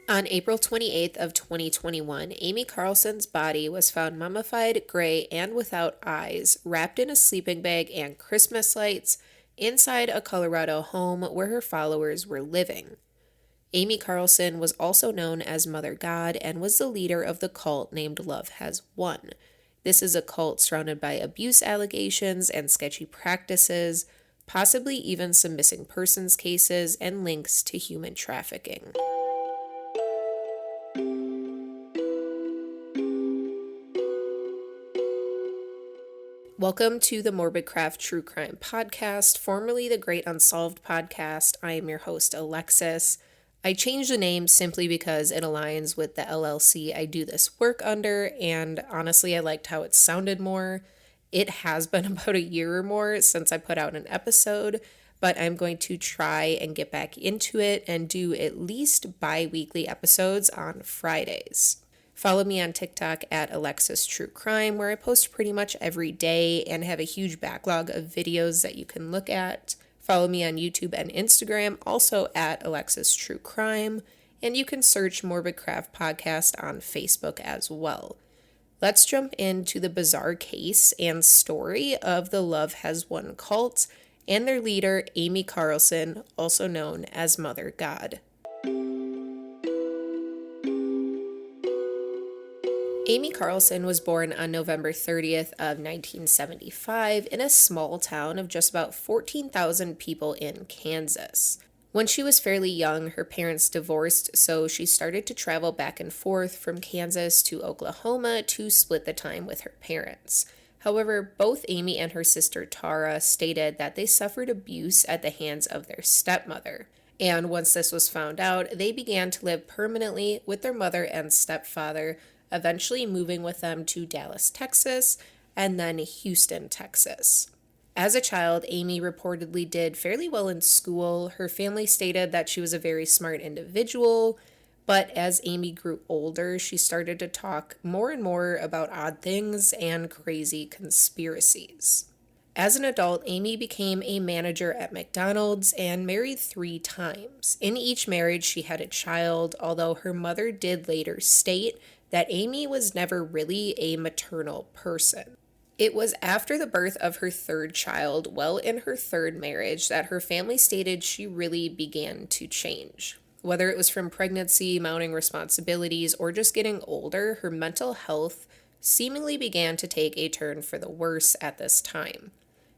On April 28th of 2021, Amy Carlson's body was found mummified, gray, and without eyes, wrapped in a sleeping bag and Christmas lights inside a Colorado home where her followers were living. Amy Carlson was also known as Mother God and was the leader of the cult named Love Has Won. This is a cult surrounded by abuse allegations and sketchy practices, possibly even some missing persons cases and links to human trafficking. Welcome to the Morbid Craft True Crime Podcast, formerly the Great Unsolved Podcast. I am your host, Alexis. I changed the name simply because it aligns with the LLC I do this work under, and honestly, I liked how it sounded more. It has been about a year or more since I put out an episode, but I'm going to try and get back into it and do at least bi-weekly episodes on Fridays. Follow me on TikTok at Alexis True Crime, where I post pretty much every day and have a huge backlog of videos that you can look at. Follow me on YouTube and Instagram, also at Alexis True Crime, and you can search Morbid Craft Podcast on Facebook as well. Let's jump into the bizarre case and story of the Love Has Won cult and their leader, Amy Carlson, also known as Mother God. Amy Carlson was born on November 30th of 1975 in a small town of just about 14,000 people in Kansas. When she was fairly young, her parents divorced, so she started to travel back and forth from Kansas to Oklahoma to split the time with her parents. However, both Amy and her sister Tara stated that they suffered abuse at the hands of their stepmother. And once this was found out, they began to live permanently with their mother and stepfather, eventually moving with them to Dallas, Texas, and then Houston, Texas. As a child, Amy reportedly did fairly well in school. Her family stated that she was a very smart individual, but as Amy grew older, she started to talk more and more about odd things and crazy conspiracies. As an adult, Amy became a manager at McDonald's and married 3 times. In each marriage, she had a child, although her mother did later state that Amy was never really a maternal person. It was after the birth of her 3rd child, well in her 3rd marriage, that her family stated she really began to change. Whether it was from pregnancy, mounting responsibilities, or just getting older, her mental health seemingly began to take a turn for the worse at this time.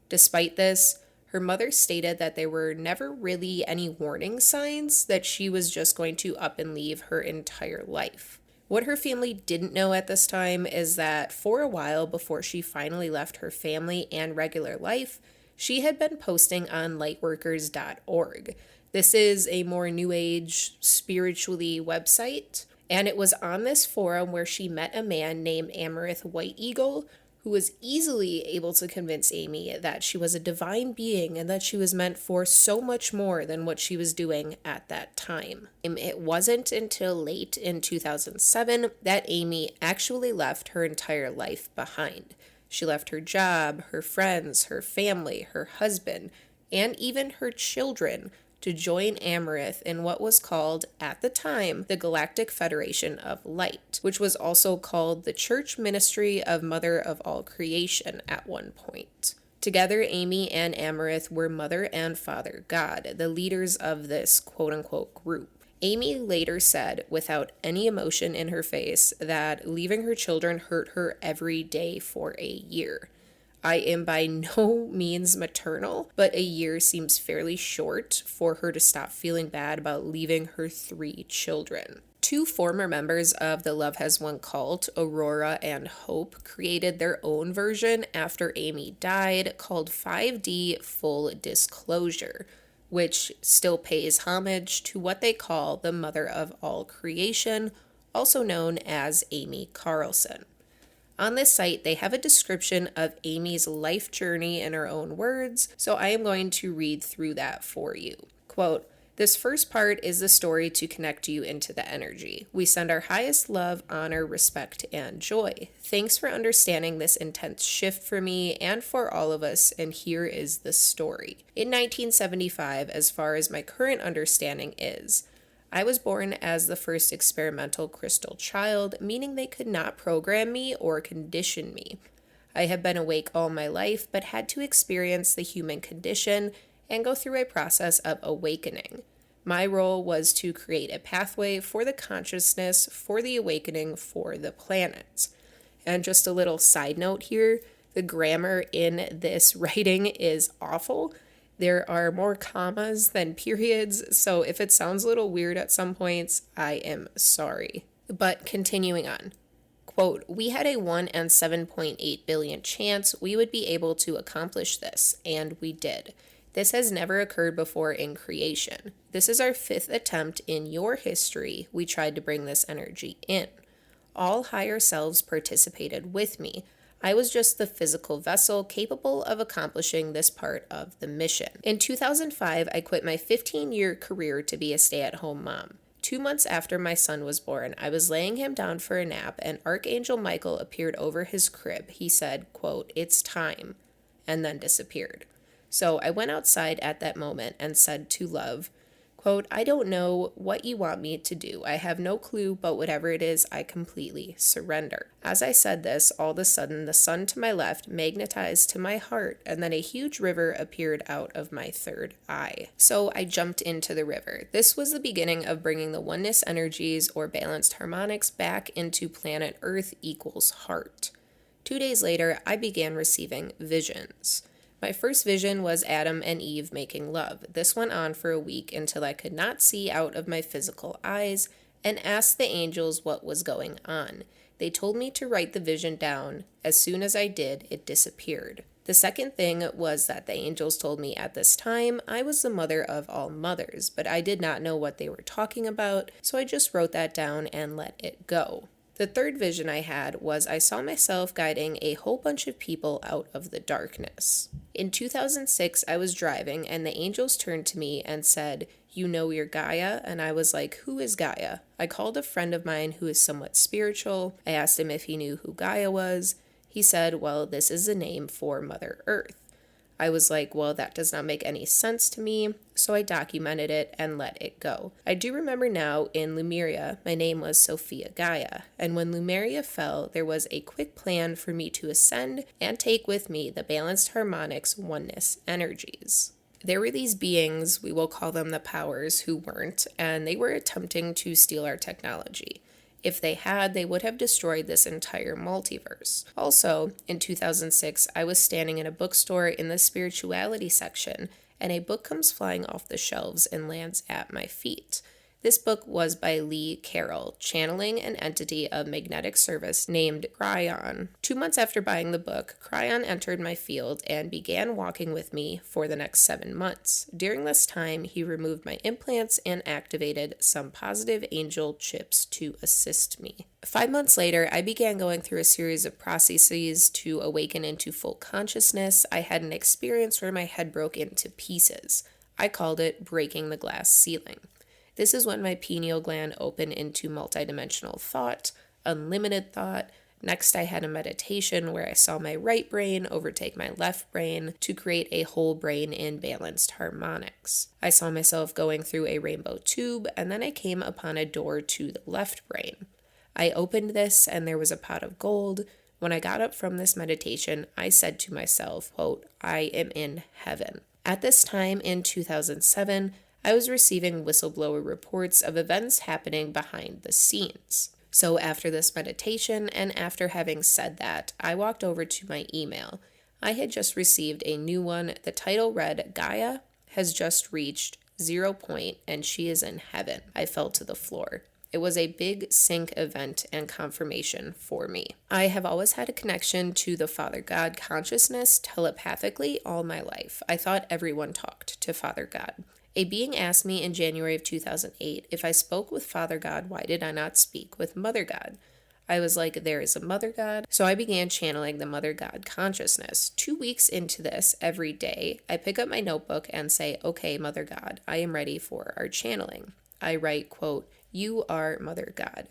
Despite this, her mother stated that there were never really any warning signs that she was just going to up and leave her entire life. What her family didn't know at this time is that for a while before she finally left her family and regular life, she had been posting on lightworkers.org. This is a more new age, spiritually website, and it was on this forum where she met a man named Amaranth White Eagle, who was easily able to convince Amy that she was a divine being and that she was meant for so much more than what she was doing at that time. It wasn't until late in 2007 that Amy actually left her entire life behind. She left her job, her friends, her family, her husband, and even her children to join Amaranth in what was called, at the time, the Galactic Federation of Light, which was also called the Church Ministry of Mother of All Creation at one point. Together, Amy and Amaranth were Mother and Father God, the leaders of this quote-unquote group. Amy later said, without any emotion in her face, that leaving her children hurt her every day for a year. I am by no means maternal, but a year seems fairly short for her to stop feeling bad about leaving her 3 children. 2 former members of the Love Has Won cult, Aurora and Hope, created their own version after Amy died called 5D Full Disclosure, which still pays homage to what they call the Mother of All Creation, also known as Amy Carlson. On this site, they have a description of Amy's life journey in her own words, so I am going to read through that for you. Quote, "This first part is the story to connect you into the energy. We send our highest love, honor, respect, and joy. Thanks for understanding this intense shift for me and for all of us, and here is the story. In 1975, as far as my current understanding is, I was born as the first experimental crystal child, meaning they could not program me or condition me. I have been awake all my life, but had to experience the human condition and go through a process of awakening. My role was to create a pathway for the consciousness, for the awakening, for the planets. And just a little side note here, the grammar in this writing is awful. There are more commas than periods, so if it sounds a little weird at some points, I am sorry. But continuing on. Quote, we had a 1 in 7.8 billion chance we would be able to accomplish this, and we did. This has never occurred before in creation. This is our 5th attempt in your history we tried to bring this energy in. All higher selves participated with me. I was just the physical vessel capable of accomplishing this part of the mission. In 2005, I quit my 15-year career to be a stay-at-home mom. 2 months after my son was born, I was laying him down for a nap and Archangel Michael appeared over his crib. He said, quote, it's time, and then disappeared. So I went outside at that moment and said to Love, quote, I don't know what you want me to do. I have no clue, but whatever it is, I completely surrender. As I said this, all of a sudden, the sun to my left magnetized to my heart, and then a huge river appeared out of my third eye. So I jumped into the river. This was the beginning of bringing the oneness energies or balanced harmonics back into planet Earth equals heart. 2 days later, I began receiving visions. My first vision was Adam and Eve making love. This went on for a week until I could not see out of my physical eyes and asked the angels what was going on. They told me to write the vision down. As soon as I did, it disappeared. The second thing was that the angels told me at this time I was the mother of all mothers, but I did not know what they were talking about, so I just wrote that down and let it go. The third vision I had was I saw myself guiding a whole bunch of people out of the darkness. In 2006, I was driving and the angels turned to me and said, you know you're Gaia? And I was like, who is Gaia? I called a friend of mine who is somewhat spiritual. I asked him if he knew who Gaia was. He said, well, this is a name for Mother Earth. I was like, well, that does not make any sense to me, so I documented it and let it go. I do remember now in Lemuria, my name was Sophia Gaia, and when Lemuria fell, there was a quick plan for me to ascend and take with me the balanced harmonics oneness energies. There were these beings, we will call them the powers, who weren't, and they were attempting to steal our technology. If they had, they would have destroyed this entire multiverse. Also, in 2006, I was standing in a bookstore in the spirituality section, and a book comes flying off the shelves and lands at my feet. This book was by Lee Carroll, channeling an entity of magnetic service named Cryon. 2 months after buying the book, Cryon entered my field and began walking with me for the next 7 months. During this time, he removed my implants and activated some positive angel chips to assist me. 5 months later, I began going through a series of processes to awaken into full consciousness. I had an experience where my head broke into pieces. I called it breaking the glass ceiling. This is when my pineal gland opened into multidimensional thought, unlimited thought. Next, I had a meditation where I saw my right brain overtake my left brain to create a whole brain in balanced harmonics. I saw myself going through a rainbow tube, and then I came upon a door to the left brain. I opened this, and there was a pot of gold. When I got up from this meditation, I said to myself, quote, I am in heaven. At this time in 2007, I was receiving whistleblower reports of events happening behind the scenes. So after this meditation and after having said that, I walked over to my email. I had just received a new one. The title read, Gaia has just reached 0 point and she is in heaven. I fell to the floor. It was a big sync event and confirmation for me. I have always had a connection to the Father God consciousness telepathically all my life. I thought everyone talked to Father God. A being asked me in January of 2008 if I spoke with Father God, why did I not speak with Mother God? I was like, there is a Mother God. So I began channeling the Mother God consciousness. 2 weeks into this, every day, I pick up my notebook and say, okay, Mother God, I am ready for our channeling. I write, quote, you are Mother God.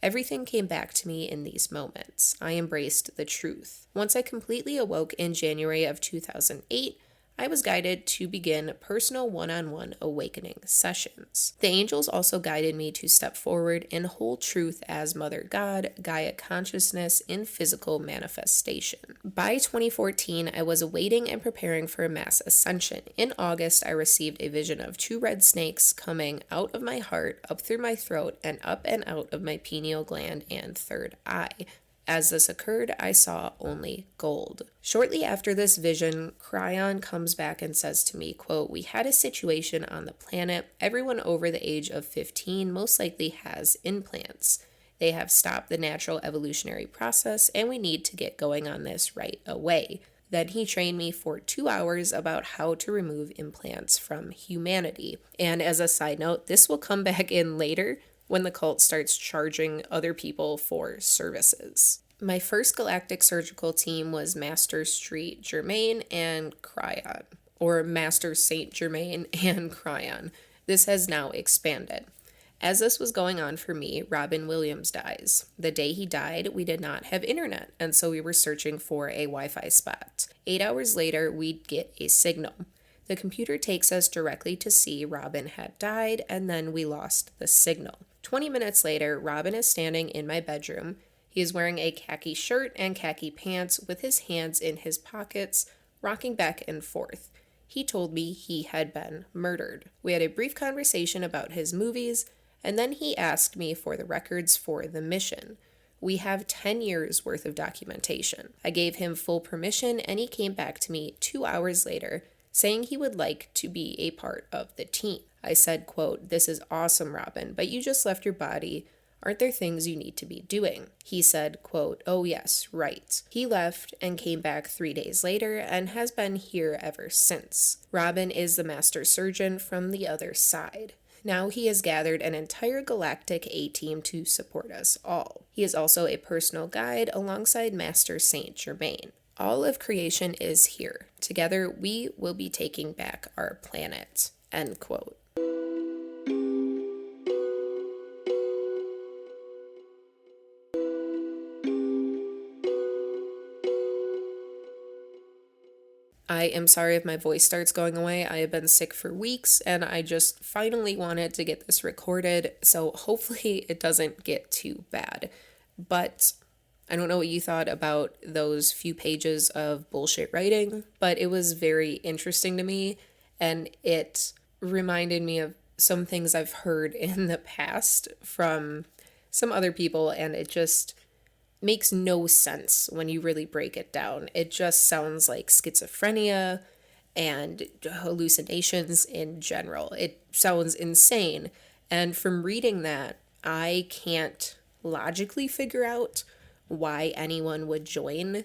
Everything came back to me in these moments. I embraced the truth. Once I completely awoke in January of 2008, I was guided to begin personal one-on-one awakening sessions. The angels also guided me to step forward in whole truth as Mother God, Gaia consciousness in physical manifestation. By 2014, I was awaiting and preparing for a mass ascension. In August, I received a vision of 2 red snakes coming out of my heart, up through my throat, and up and out of my pineal gland and third eye. As this occurred, I saw only gold. Shortly after this vision, Cryon comes back and says to me, quote, "We had a situation on the planet. Everyone over the age of 15 most likely has implants. They have stopped the natural evolutionary process, and we need to get going on this right away." Then he trained me for 2 hours about how to remove implants from humanity. And as a side note, this will come back in later when the cult starts charging other people for services. My first galactic surgical team was Master Street Germain and Cryon, or Master Saint Germain and Cryon. This has now expanded. As this was going on for me, Robin Williams dies. The day he died, we did not have internet, and so we were searching for a Wi-Fi spot. 8 hours later, we'd get a signal. The computer takes us directly to see Robin had died, and then we lost the signal. 20 minutes later, Robin is standing in my bedroom. He is wearing a khaki shirt and khaki pants with his hands in his pockets, rocking back and forth. He told me he had been murdered. We had a brief conversation about his movies, and then he asked me for the records for the mission. We have 10 years worth of documentation. I gave him full permission, and he came back to me 2 hours later, saying he would like to be a part of the team. I said, quote, "This is awesome, Robin, but you just left your body. Aren't there things you need to be doing?" He said, quote, "Oh yes, right." He left and came back 3 days later and has been here ever since. Robin is the master surgeon from the other side. Now he has gathered an entire galactic A-team to support us all. He is also a personal guide alongside Master Saint Germain. All of creation is here. Together, we will be taking back our planet. End quote. I am sorry if my voice starts going away. I have been sick for weeks, and I just finally wanted to get this recorded, so hopefully it doesn't get too bad. But I don't know what you thought about those few pages of bullshit writing, but it was very interesting to me, and it reminded me of some things I've heard in the past from some other people, and it just makes no sense when you really break it down. It just sounds like schizophrenia and hallucinations in general. It sounds insane, and from reading that, I can't logically figure out why anyone would join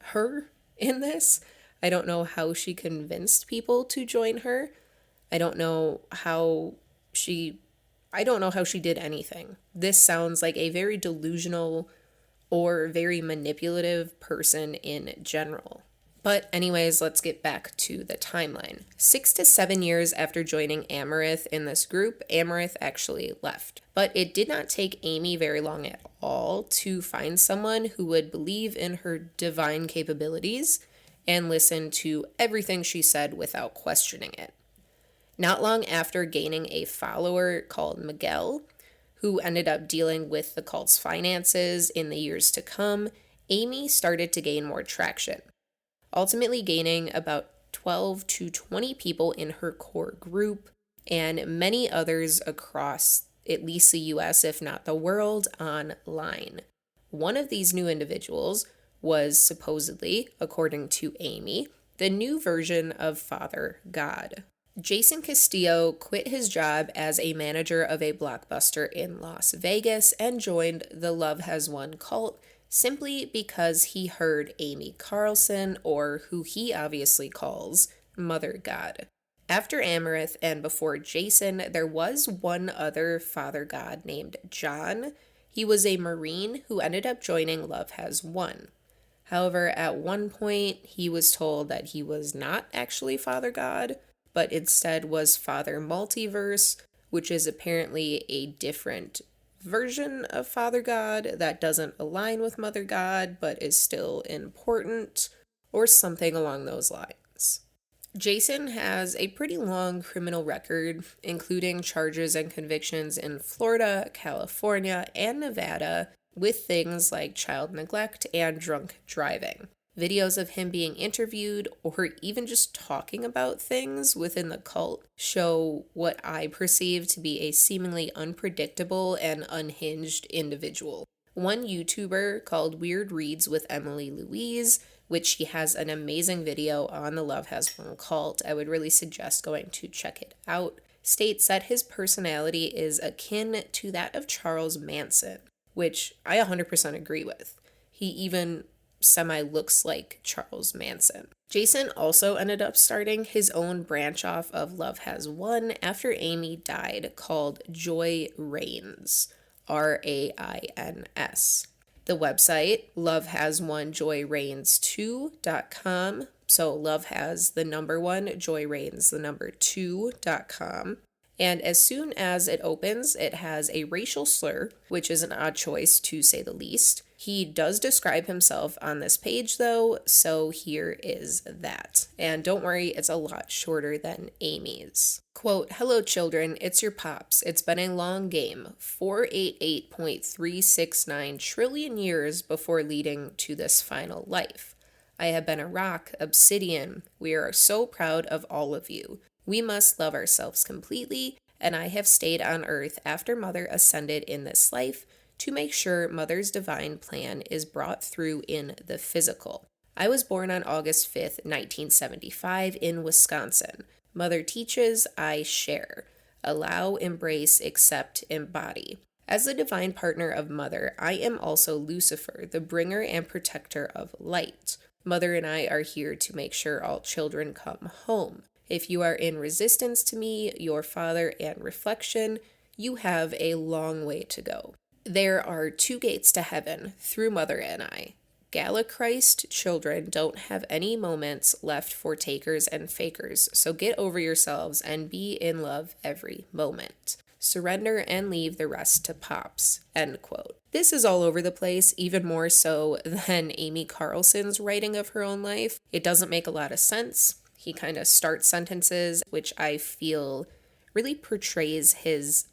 her in this. I don't know how she convinced people to join her. I don't know how she did anything. This sounds like a very delusional or very manipulative person in general. But anyways, let's get back to the timeline. 6 to 7 years after joining Amaranth in this group, Amaranth actually left. But it did not take Amy very long at all to find someone who would believe in her divine capabilities and listen to everything she said without questioning it. Not long after gaining a follower called Miguel, who ended up dealing with the cult's finances in the years to come, Amy started to gain more traction, ultimately gaining about 12 to 20 people in her core group and many others across at least the US, if not the world, online. One of these new individuals was supposedly, according to Amy, the new version of Father God. Jason Castillo quit his job as a manager of a Blockbuster in Las Vegas and joined the Love Has Won cult simply because he heard Amy Carlson, or who he obviously calls Mother God. After Amaranth and before Jason, there was one other Father God named John. He was a Marine who ended up joining Love Has Won. However, at one point, he was told that he was not actually Father God, but instead was Father Multiverse, which is apparently a different version of Father God that doesn't align with Mother God, but is still important, or something along those lines. Jason has a pretty long criminal record, including charges and convictions in Florida, California, and Nevada, with things like child neglect and drunk driving. Videos of him being interviewed or even just talking about things within the cult show what I perceive to be a seemingly unpredictable and unhinged individual. One YouTuber called Weird Reads with Emily Louise, which she has an amazing video on the Love Has One cult. I would really suggest going to check it out. States that his personality is akin to that of Charles Manson, which I 100% agree with. He even semi looks like Charles Manson. Jason also ended up starting his own branch off of Love Has One after Amy died, called Joy Reigns, Rains. The website, lovehasOneJoyReigns2.com. So love has the number one, joy reigns the number 2.com. And as soon as it opens, it has a racial slur, which is an odd choice to say the least. He does describe himself on this page though, so here is that. And don't worry, it's a lot shorter than Amy's. Quote, "Hello children, it's your pops. It's been a long game, 488.369 trillion years before leading to this final life. I have been a rock, obsidian. We are so proud of all of you. We must love ourselves completely, and I have stayed on earth after Mother ascended in this life to make sure Mother's divine plan is brought through in the physical. I was born on August 5th, 1975 in Wisconsin. Mother teaches, I share. Allow, embrace, accept, embody. As the divine partner of Mother, I am also Lucifer, the bringer and protector of light. Mother and I are here to make sure all children come home. If you are in resistance to me, your father, and reflection, you have a long way to go. There are 2 gates to heaven through Mother and I. Galachrist children don't have any moments left for takers and fakers, so get over yourselves and be in love every moment. Surrender and leave the rest to pops." End quote. This is all over the place, even more so than Amy Carlson's writing of her own life. It doesn't make a lot of sense. He kind of starts sentences, which I feel really portrays his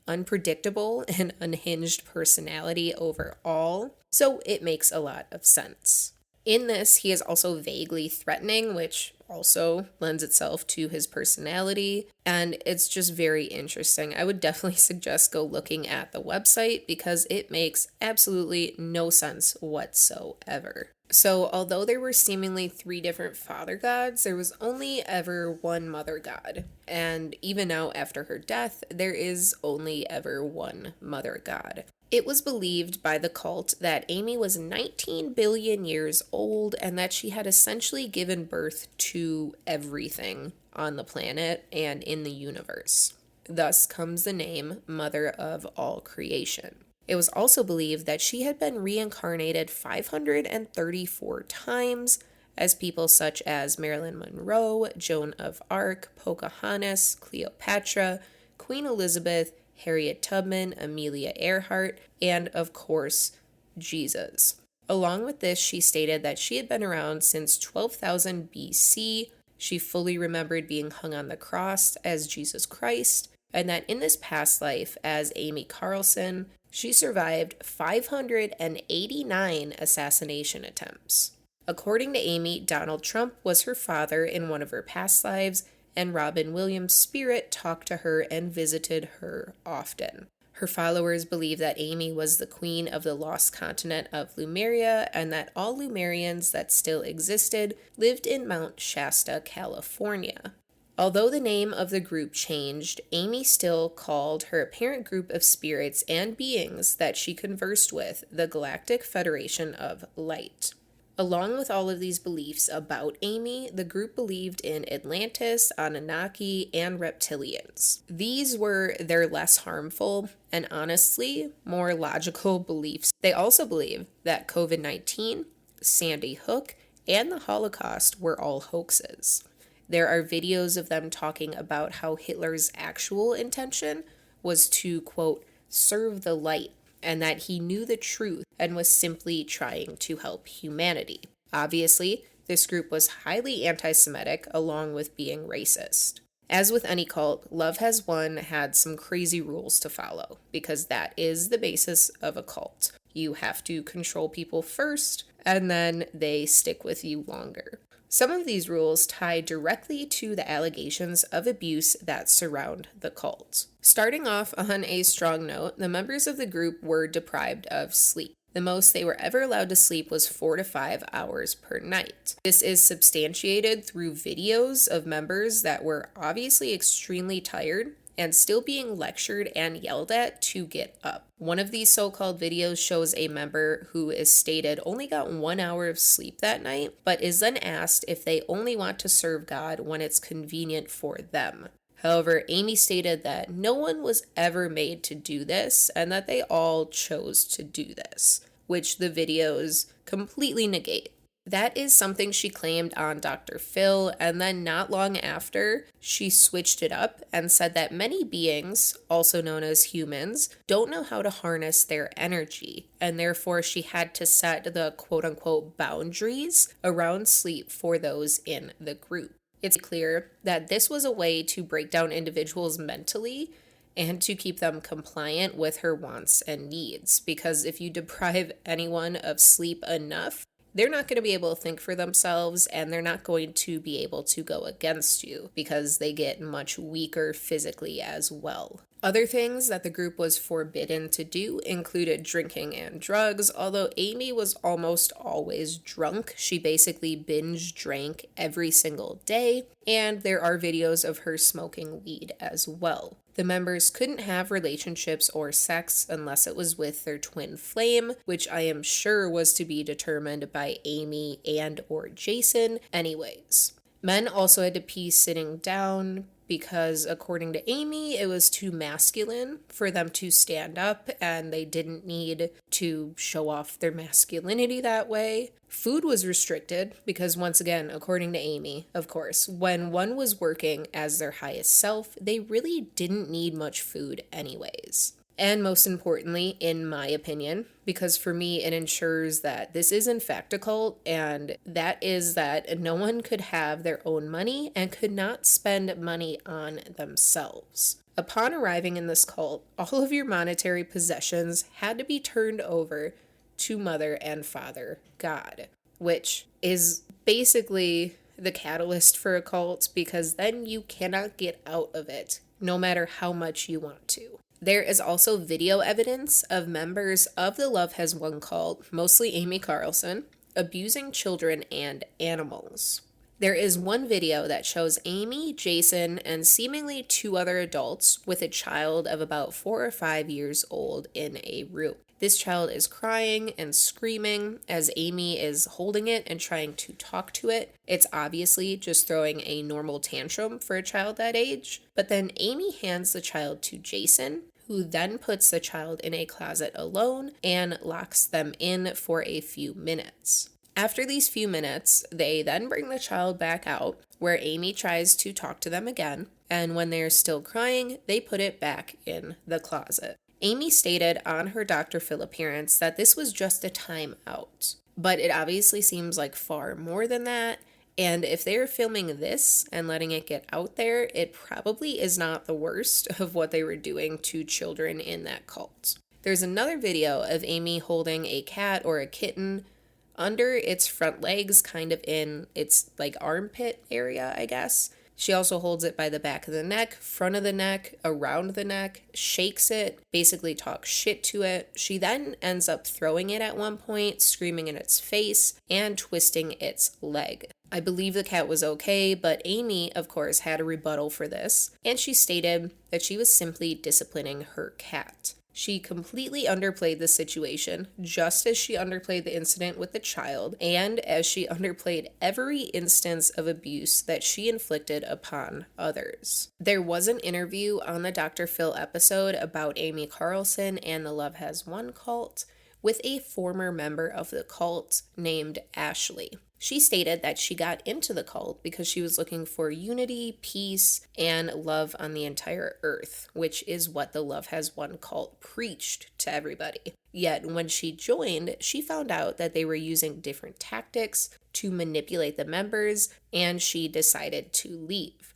unpredictable and unhinged personality overall, so it makes a lot of sense. In this, he is also vaguely threatening, which also lends itself to his personality, and it's just very interesting. I would definitely suggest go looking at the website because it makes absolutely no sense whatsoever. So, although there were seemingly 3 different father gods, there was only ever one mother god. And even now, after her death, there is only ever one mother god. It was believed by the cult that Amy was 19 billion years old and that she had essentially given birth to everything on the planet and in the universe. Thus comes the name Mother of All Creation. It was also believed that she had been reincarnated 534 times as people such as Marilyn Monroe, Joan of Arc, Pocahontas, Cleopatra, Queen Elizabeth, Harriet Tubman, Amelia Earhart, and of course, Jesus. Along with this, she stated that she had been around since 12,000 BC. She fully remembered being hung on the cross as Jesus Christ, and that in this past life as Amy Carlson, she survived 589 assassination attempts. According to Amy, Donald Trump was her father in one of her past lives, and Robin Williams' spirit talked to her and visited her often. Her followers believe that Amy was the queen of the lost continent of Lemuria, and that all Lemurians that still existed lived in Mount Shasta, California. Although the name of the group changed, Amy still called her apparent group of spirits and beings that she conversed with the Galactic Federation of Light. Along with all of these beliefs about Amy, the group believed in Atlantis, Anunnaki, and reptilians. These were their less harmful and honestly more logical beliefs. They also believe that COVID-19, Sandy Hook, and the Holocaust were all hoaxes. There are videos of them talking about how Hitler's actual intention was to, quote, serve the light, and that he knew the truth and was simply trying to help humanity. Obviously, This group was highly anti-Semitic along with being racist. As with any cult, Love Has Won had some crazy rules to follow, because that is the basis of a cult. You have to control people first, and then they stick with you longer. Some of these rules tie directly to the allegations of abuse that surround the cult. Starting off on a strong note, the members of the group were deprived of sleep. The most they were ever allowed to sleep was 4 to 5 hours per night. This is substantiated through videos of members that were obviously extremely tired and still being lectured and yelled at to get up. One of these so-called videos shows a member who is stated only got 1 hour of sleep that night, but is then asked if they only want to serve God when it's convenient for them. However, Amy stated that no one was ever made to do this and that they all chose to do this, which the videos completely negate. That is something she claimed on Dr. Phil, and then not long after, she switched it up and said that many beings, also known as humans, don't know how to harness their energy, and therefore she had to set the quote-unquote boundaries around sleep for those in the group. It's clear that this was a way to break down individuals mentally and to keep them compliant with her wants and needs, because if you deprive anyone of sleep enough, they're not going to be able to think for themselves, and they're not going to be able to go against you because they get much weaker physically as well. Other things that the group was forbidden to do included drinking and drugs, although Amy was almost always drunk. She basically binge drank every single day, and there are videos of her smoking weed as well. The members couldn't have relationships or sex unless it was with their twin flame, which I am sure was to be determined by Amy and or Jason anyways. Men also had to pee sitting down because, according to Amy, it was too masculine for them to stand up and they didn't need to show off their masculinity that way. Food was restricted because, once again, according to Amy, of course, when one was working as their highest self, they really didn't need much food anyways. And most importantly, in my opinion, because for me it ensures that this is in fact a cult, and that is that no one could have their own money and could not spend money on themselves. Upon arriving in this cult, all of your monetary possessions had to be turned over to Mother and Father God, which is basically the catalyst for a cult, because then you cannot get out of it, no matter how much you want to. There is also video evidence of members of the Love Has Won cult, mostly Amy Carlson, abusing children and animals. There is one video that shows Amy, Jason, and seemingly 2 other adults with a child of about 4 or 5 years old in a room. This child is crying and screaming as Amy is holding it and trying to talk to it. It's obviously just throwing a normal tantrum for a child that age. But then Amy hands the child to Jason, who then puts the child in a closet alone and locks them in for a few minutes. After these few minutes, they then bring the child back out, where Amy tries to talk to them again, and when they're still crying, they put it back in the closet. Amy stated on her Dr. Phil appearance that this was just a time out, but it obviously seems like far more than that, and if they were filming this and letting it get out there, it probably is not the worst of what they were doing to children in that cult. There's another video of Amy holding a cat or a kitten under its front legs, kind of in its armpit area, I guess. She also holds it by the back of the neck, front of the neck, around the neck, shakes it, basically talks shit to it. She then ends up throwing it at one point, screaming in its face, and twisting its leg. I believe the cat was okay, but Amy, of course, had a rebuttal for this, and she stated that she was simply disciplining her cat. She completely underplayed the situation, just as she underplayed the incident with the child, and as she underplayed every instance of abuse that she inflicted upon others. There was an interview on the Dr. Phil episode about Amy Carlson and the Love Has Won cult with a former member of the cult named Ashley. She stated that she got into the cult because she was looking for unity, peace, and love on the entire earth, which is what the Love Has Won cult preached to everybody. Yet when she joined, she found out that they were using different tactics to manipulate the members, and she decided to leave.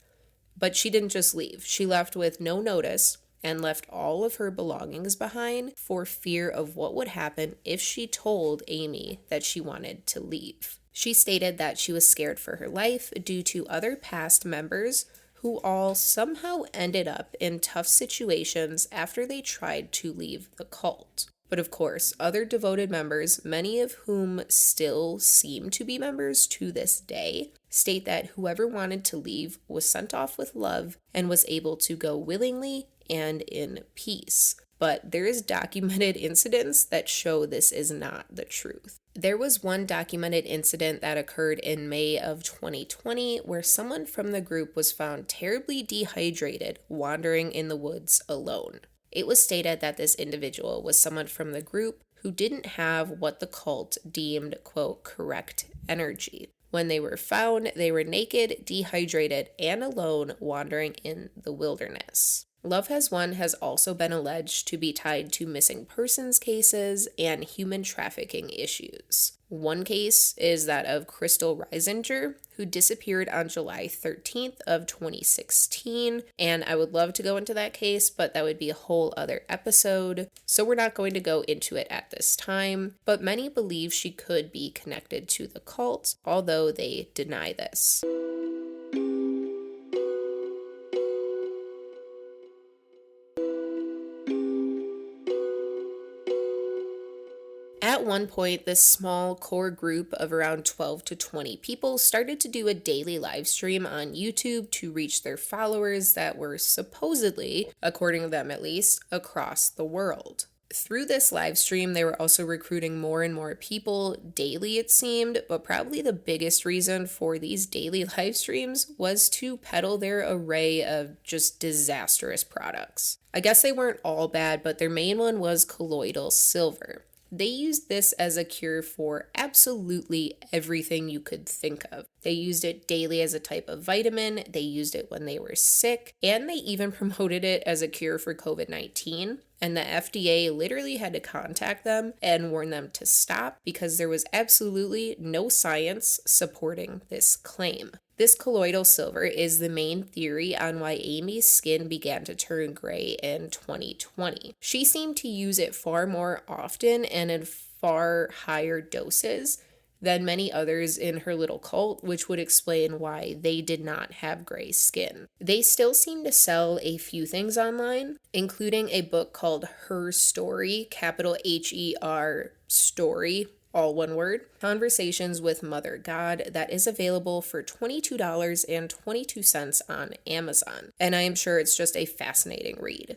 But she didn't just leave. She left with no notice and left all of her belongings behind for fear of what would happen if she told Amy that she wanted to leave. She stated that she was scared for her life due to other past members who all somehow ended up in tough situations after they tried to leave the cult. But of course, other devoted members, many of whom still seem to be members to this day, state that whoever wanted to leave was sent off with love and was able to go willingly and in peace. But there is documented incidents that show this is not the truth. There was one documented incident that occurred in May of 2020 where someone from the group was found terribly dehydrated, wandering in the woods alone. It was stated that this individual was someone from the group who didn't have what the cult deemed, quote, correct energy. When they were found, they were naked, dehydrated, and alone, wandering in the wilderness. Love Has Won has also been alleged to be tied to missing persons cases and human trafficking issues. One case is that of Crystal Reisinger, who disappeared on July 13th of 2016, and I would love to go into that case, but that would be a whole other episode, so we're not going to go into it at this time, but many believe she could be connected to the cult, although they deny this. At one point, this small core group of around 12 to 20 people started to do a daily live stream on YouTube to reach their followers that were supposedly, according to them at least, across the world. Through this live stream, they were also recruiting more and more people daily, it seemed, but probably the biggest reason for these daily live streams was to peddle their array of just disastrous products. I guess they weren't all bad, but their main one was colloidal silver. They used this as a cure for absolutely everything you could think of. They used it daily as a type of vitamin, they used it when they were sick, and they even promoted it as a cure for COVID-19. And the FDA literally had to contact them and warn them to stop because there was absolutely no science supporting this claim. This colloidal silver is the main theory on why Amy's skin began to turn gray in 2020. She seemed to use it far more often and in far higher doses than many others in her little cult, which would explain why they did not have gray skin. They still seem to sell a few things online, including a book called Her Story, capital H-E-R Story, all one word, Conversations with Mother God, that is available for $22.22 on Amazon. And I am sure it's just a fascinating read.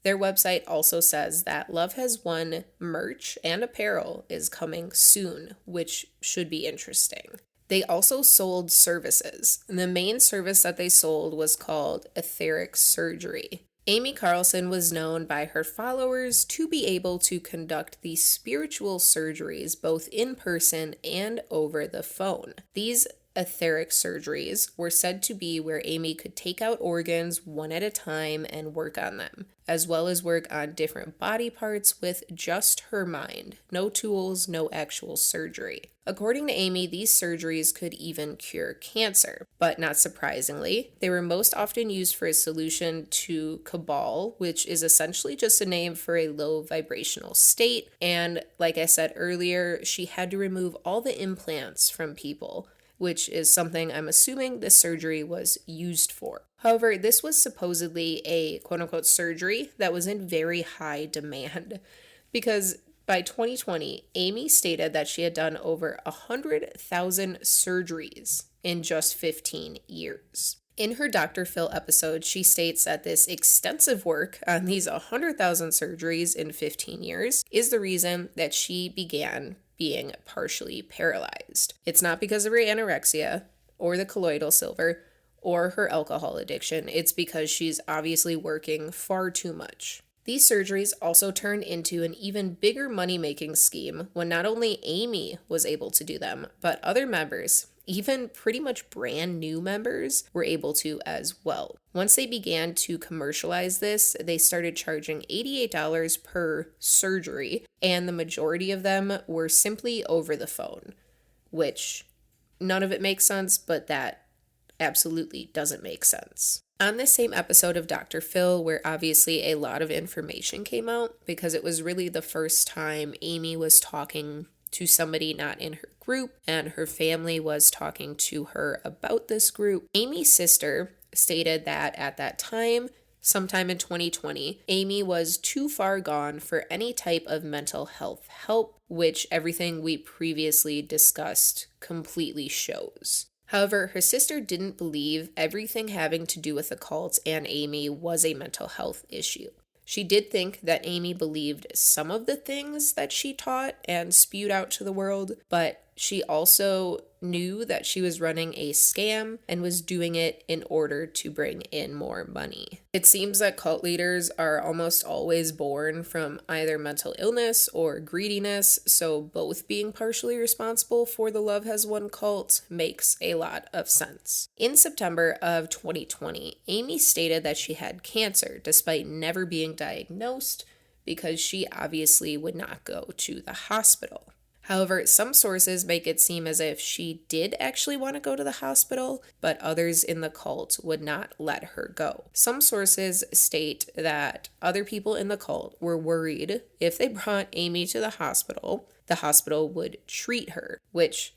Their website also says that Love Has Won merch and apparel is coming soon, which should be interesting. They also sold services. The main service that they sold was called etheric surgery. Amy Carlson was known by her followers to be able to conduct these spiritual surgeries both in person and over the phone. These etheric surgeries were said to be where Amy could take out organs one at a time and work on them, as well as work on different body parts with just her mind. No tools, no actual surgery. According to Amy, these surgeries could even cure cancer, but not surprisingly, they were most often used for a solution to cabal, which is essentially just a name for a low vibrational state, and like I said earlier, she had to remove all the implants from people, which is something I'm assuming this surgery was used for. However, this was supposedly a quote-unquote surgery that was in very high demand because by 2020, Amy stated that she had done over 100,000 surgeries in just 15 years. In her Dr. Phil episode, she states that this extensive work on these 100,000 surgeries in 15 years is the reason that she began being partially paralyzed. It's not because of her anorexia or the colloidal silver or her alcohol addiction. It's because she's obviously working far too much. These surgeries also turned into an even bigger money-making scheme when not only Amy was able to do them, but other members, even pretty much brand new members, were able to as well. Once they began to commercialize this, they started charging $88 per surgery, and the majority of them were simply over the phone, which none of it makes sense, but that absolutely doesn't make sense. On this same episode of Dr. Phil, where obviously a lot of information came out, because it was really the first time Amy was talking to somebody not in her group, and her family was talking to her about this group, Amy's sister stated that at that time, sometime in 2020, Amy was too far gone for any type of mental health help, which everything we previously discussed completely shows. However, her sister didn't believe everything having to do with the cult and Amy was a mental health issue. She did think that Amy believed some of the things that she taught and spewed out to the world, but she also knew that she was running a scam and was doing it in order to bring in more money. It seems that cult leaders are almost always born from either mental illness or greediness, so both being partially responsible for the Love Has Won cult makes a lot of sense. In September of 2020, Amy stated that she had cancer despite never being diagnosed because she obviously would not go to the hospital. However, some sources make it seem as if she did actually want to go to the hospital, but others in the cult would not let her go. Some sources state that other people in the cult were worried if they brought Amy to the hospital would treat her, which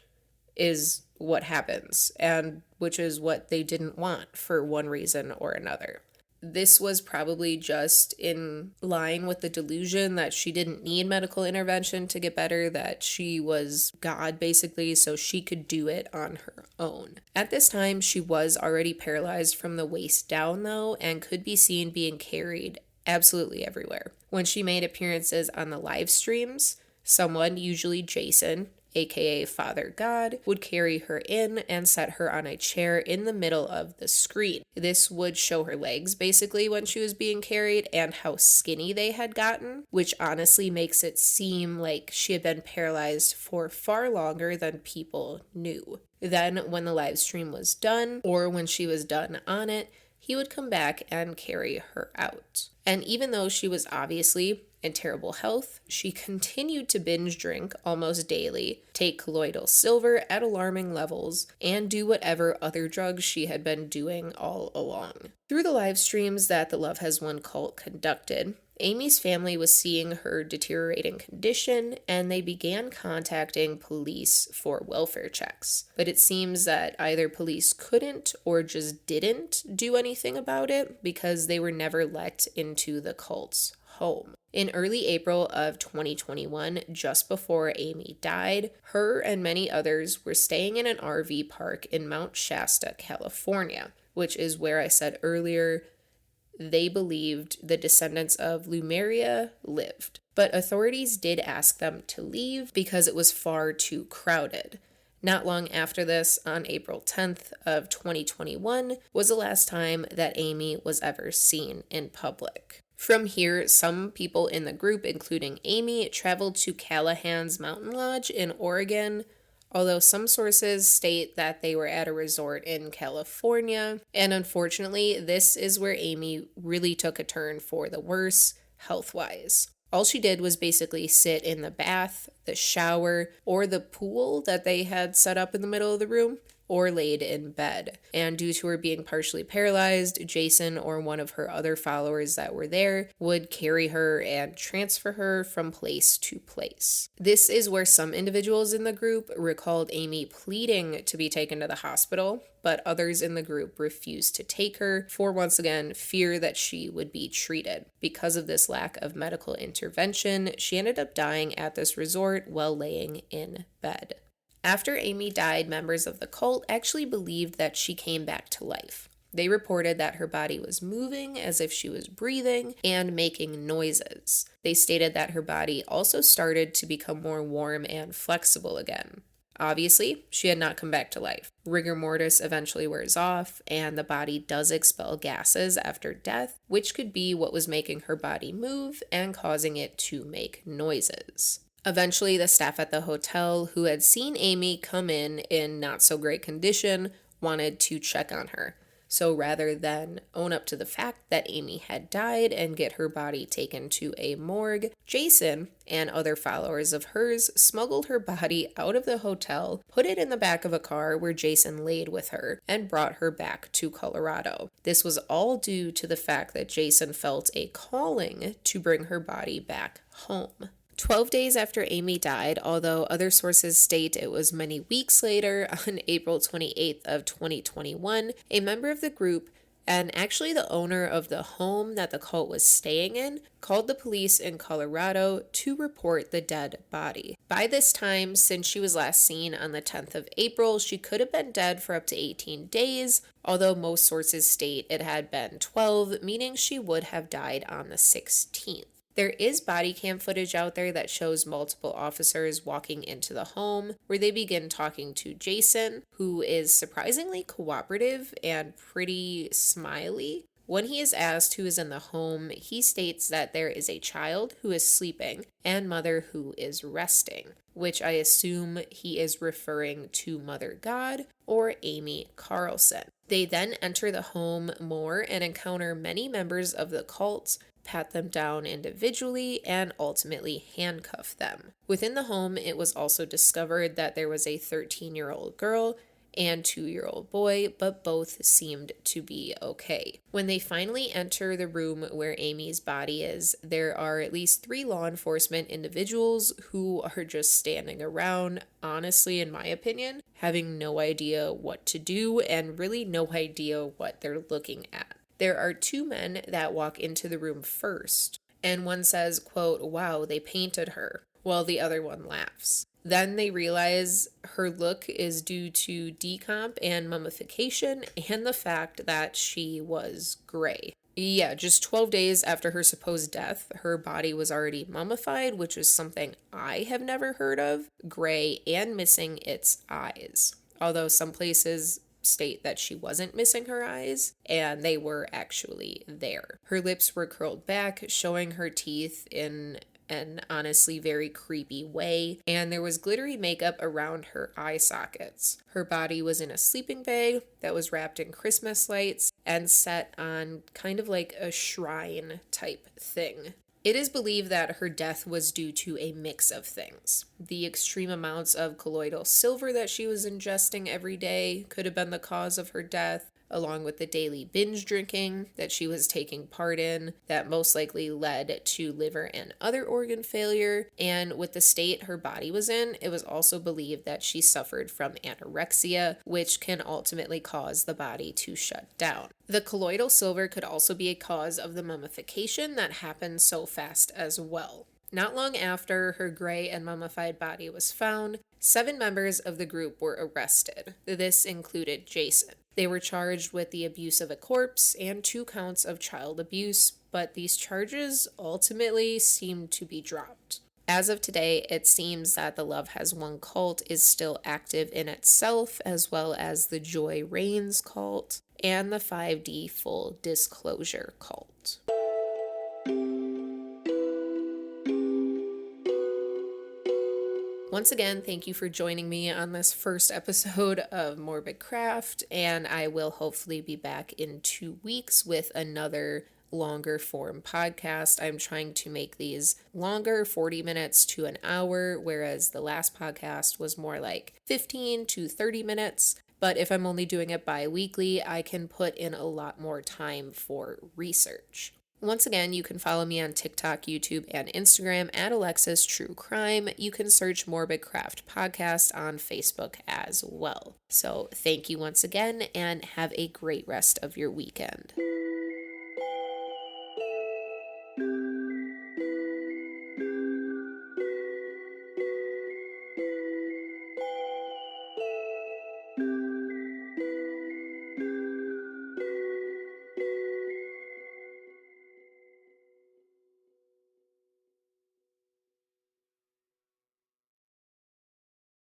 is what happens, and which is what they didn't want for one reason or another. This was probably just in line with the delusion that she didn't need medical intervention to get better, that she was God basically, so she could do it on her own. At this time, she was already paralyzed from the waist down though, and could be seen being carried absolutely everywhere. When she made appearances on the live streams, someone, usually Jason, aka Father God, would carry her in and set her on a chair in the middle of the screen. This would show her legs basically when she was being carried and how skinny they had gotten, which honestly makes it seem like she had been paralyzed for far longer than people knew. Then when the live stream was done, or when she was done on it, he would come back and carry her out. And even though she was obviously in terrible health, she continued to binge drink almost daily, take colloidal silver at alarming levels, and do whatever other drugs she had been doing all along. Through the live streams that the Love Has Won cult conducted, Amy's family was seeing her deteriorating condition, and they began contacting police for welfare checks. But it seems that either police couldn't or just didn't do anything about it because they were never let into the cult's home. In early April of 2021, just before Amy died, her and many others were staying in an RV park in Mount Shasta, California, which is where I said earlier they believed the descendants of Lemuria lived. But authorities did ask them to leave because it was far too crowded. Not long after this, on April 10th of 2021, was the last time that Amy was ever seen in public. From here, some people in the group, including Amy, traveled to Callahan's Mountain Lodge in Oregon, although some sources state that they were at a resort in California. And unfortunately, this is where Amy really took a turn for the worse, health-wise. All she did was basically sit in the bath, the shower, or the pool that they had set up in the middle of the room, or laid in bed. And due to her being partially paralyzed, Jason or one of her other followers that were there would carry her and transfer her from place to place. This is where some individuals in the group recalled Amy pleading to be taken to the hospital, but others in the group refused to take her for, once again, fear that she would be treated. Because of this lack of medical intervention, she ended up dying at this resort while laying in bed. After Amy died, members of the cult actually believed that she came back to life. They reported that her body was moving as if she was breathing and making noises. They stated that her body also started to become more warm and flexible again. Obviously, she had not come back to life. Rigor mortis eventually wears off, and the body does expel gases after death, which could be what was making her body move and causing it to make noises. Eventually, the staff at the hotel, who had seen Amy come in not so great condition, wanted to check on her. So rather than own up to the fact that Amy had died and get her body taken to a morgue, Jason and other followers of hers smuggled her body out of the hotel, put it in the back of a car where Jason laid with her, and brought her back to Colorado. This was all due to the fact that Jason felt a calling to bring her body back home. 12 days after Amy died, although other sources state it was many weeks later, on April 28th of 2021, a member of the group, and actually the owner of the home that the cult was staying in, called the police in Colorado to report the dead body. By this time, since she was last seen on the 10th of April, she could have been dead for up to 18 days, although most sources state it had been 12, meaning she would have died on the 16th. There is body cam footage out there that shows multiple officers walking into the home where they begin talking to Jason, who is surprisingly cooperative and pretty smiley. When he is asked who is in the home, he states that there is a child who is sleeping and mother who is resting, which I assume he is referring to Mother God or Amy Carlson. They then enter the home more and encounter many members of the cult, pat them down individually, and ultimately handcuff them. Within the home, it was also discovered that there was a 13-year-old girl and 2-year-old boy, but both seemed to be okay. When they finally enter the room where Amy's body is, there are at least 3 law enforcement individuals who are just standing around, honestly, in my opinion, having no idea what to do and really no idea what they're looking at. There are 2 men that walk into the room first, and one says, quote, "Wow, they painted her," while the other one laughs. Then they realize her look is due to decomp and mummification and the fact that she was gray. Yeah, just 12 days after her supposed death, her body was already mummified, which is something I have never heard of, gray and missing its eyes. Although some places state that she wasn't missing her eyes, and they were actually there. Her lips were curled back, showing her teeth in an honestly very creepy way, and there was glittery makeup around her eye sockets. Her body was in a sleeping bag that was wrapped in Christmas lights and set on kind of like a shrine type thing. It is believed that her death was due to a mix of things. The extreme amounts of colloidal silver that she was ingesting every day could have been the cause of her death, along with the daily binge drinking that she was taking part in that most likely led to liver and other organ failure. And with the state her body was in, it was also believed that she suffered from anorexia, which can ultimately cause the body to shut down. The colloidal silver could also be a cause of the mummification that happened so fast as well. Not long after her gray and mummified body was found, 7 members of the group were arrested. This included Jason. They were charged with the abuse of a corpse and 2 counts of child abuse, but these charges ultimately seemed to be dropped. As of today, it seems that the Love Has Won cult is still active in itself, as well as the Joy Reigns cult and the 5D Full Disclosure cult. Once again, thank you for joining me on this first episode of Morbid Craft, and I will hopefully be back in 2 weeks with another longer form podcast. I'm trying to make these longer, 40 minutes to an hour, whereas the last podcast was more like 15 to 30 minutes. But if I'm only doing it bi-weekly, I can put in a lot more time for research. Once again, you can follow me on TikTok, YouTube, and Instagram at Alexis True Crime. You can search Morbid Craft Podcast on Facebook as well. So thank you once again, and have a great rest of your weekend.